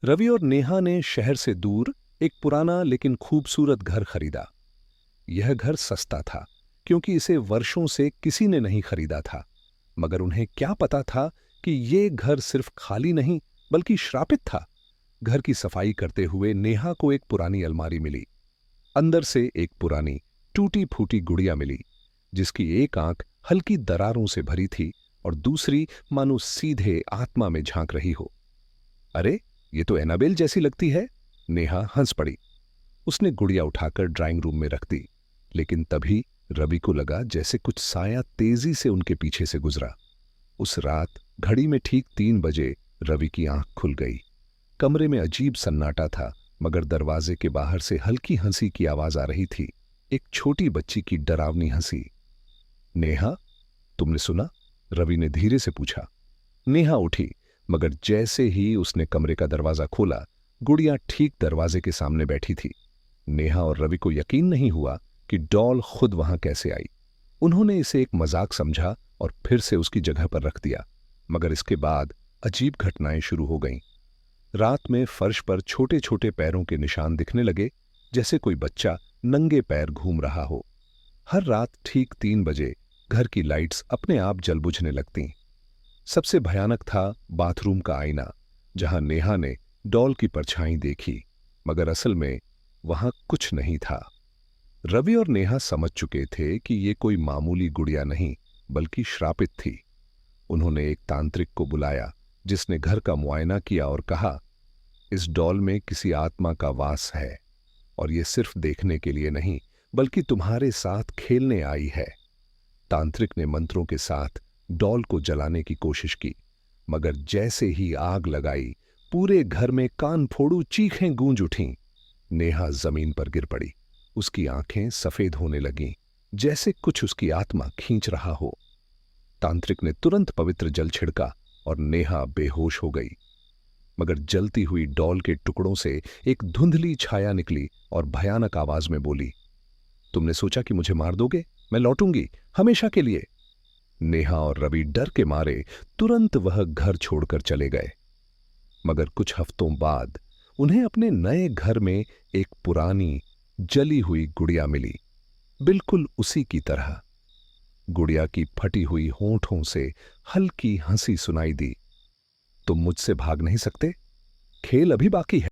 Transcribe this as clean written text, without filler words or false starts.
रवि और नेहा ने शहर से दूर एक पुराना लेकिन खूबसूरत घर खरीदा। यह घर सस्ता था क्योंकि इसे वर्षों से किसी ने नहीं खरीदा था। मगर उन्हें क्या पता था कि ये घर सिर्फ खाली नहीं बल्कि श्रापित था। घर की सफाई करते हुए नेहा को एक पुरानी अलमारी मिली। अंदर से एक पुरानी टूटी फूटी गुड़िया मिली जिसकी एक आंख हल्की दरारों से भरी थी और दूसरी मानो सीधे आत्मा में झांक रही हो। अरे, ये तो एनाबेल जैसी लगती है। नेहा हंस पड़ी। उसने गुड़िया उठाकर ड्राइंग रूम में रख दी। लेकिन तभी रवि को लगा जैसे कुछ साया तेजी से उनके पीछे से गुजरा। उस रात घड़ी में ठीक 3 बजे रवि की आंख खुल गई। कमरे में अजीब सन्नाटा था, मगर दरवाजे के बाहर से हल्की हंसी की आवाज आ रही थी। एक छोटी बच्ची की डरावनी हंसी। नेहा, तुमने सुना? रवि ने धीरे से पूछा। नेहा उठी, मगर जैसे ही उसने कमरे का दरवाजा खोला, गुड़िया ठीक दरवाजे के सामने बैठी थी। नेहा और रवि को यकीन नहीं हुआ कि डॉल खुद वहां कैसे आई। उन्होंने इसे एक मजाक समझा और फिर से उसकी जगह पर रख दिया। मगर इसके बाद अजीब घटनाएं शुरू हो गईं। रात में फर्श पर छोटे छोटे पैरों के निशान दिखने लगे, जैसे कोई बच्चा नंगे पैर घूम रहा हो। हर रात ठीक 3 बजे घर की लाइट्स अपने आप जल बुझने लगतीं। सबसे भयानक था बाथरूम का आईना, जहां नेहा ने डॉल की परछाई देखी, मगर असल में वहां कुछ नहीं था। रवि और नेहा समझ चुके थे कि ये कोई मामूली गुड़िया नहीं बल्कि श्रापित थी। उन्होंने एक तांत्रिक को बुलाया, जिसने घर का मुआयना किया और कहा, इस डॉल में किसी आत्मा का वास है और ये सिर्फ देखने के लिए नहीं बल्कि तुम्हारे साथ खेलने आई है। तांत्रिक ने मंत्रों के साथ डॉल को जलाने की कोशिश की, मगर जैसे ही आग लगाई, पूरे घर में कान फोड़ू चीखें गूंज उठीं। नेहा जमीन पर गिर पड़ी। उसकी आंखें सफेद होने लगीं, जैसे कुछ उसकी आत्मा खींच रहा हो। तांत्रिक ने तुरंत पवित्र जल छिड़का और नेहा बेहोश हो गई। मगर जलती हुई डॉल के टुकड़ों से एक धुंधली छाया निकली और भयानक आवाज में बोली, तुमने सोचा कि मुझे मार दोगे? मैं लौटूंगी हमेशा के लिए। नेहा और रवि डर के मारे तुरंत वह घर छोड़कर चले गए। मगर कुछ हफ्तों बाद उन्हें अपने नए घर में एक पुरानी जली हुई गुड़िया मिली, बिल्कुल उसी की तरह। गुड़िया की फटी हुई होंठों से हल्की हंसी सुनाई दी, तुम मुझसे भाग नहीं सकते, खेल अभी बाकी है।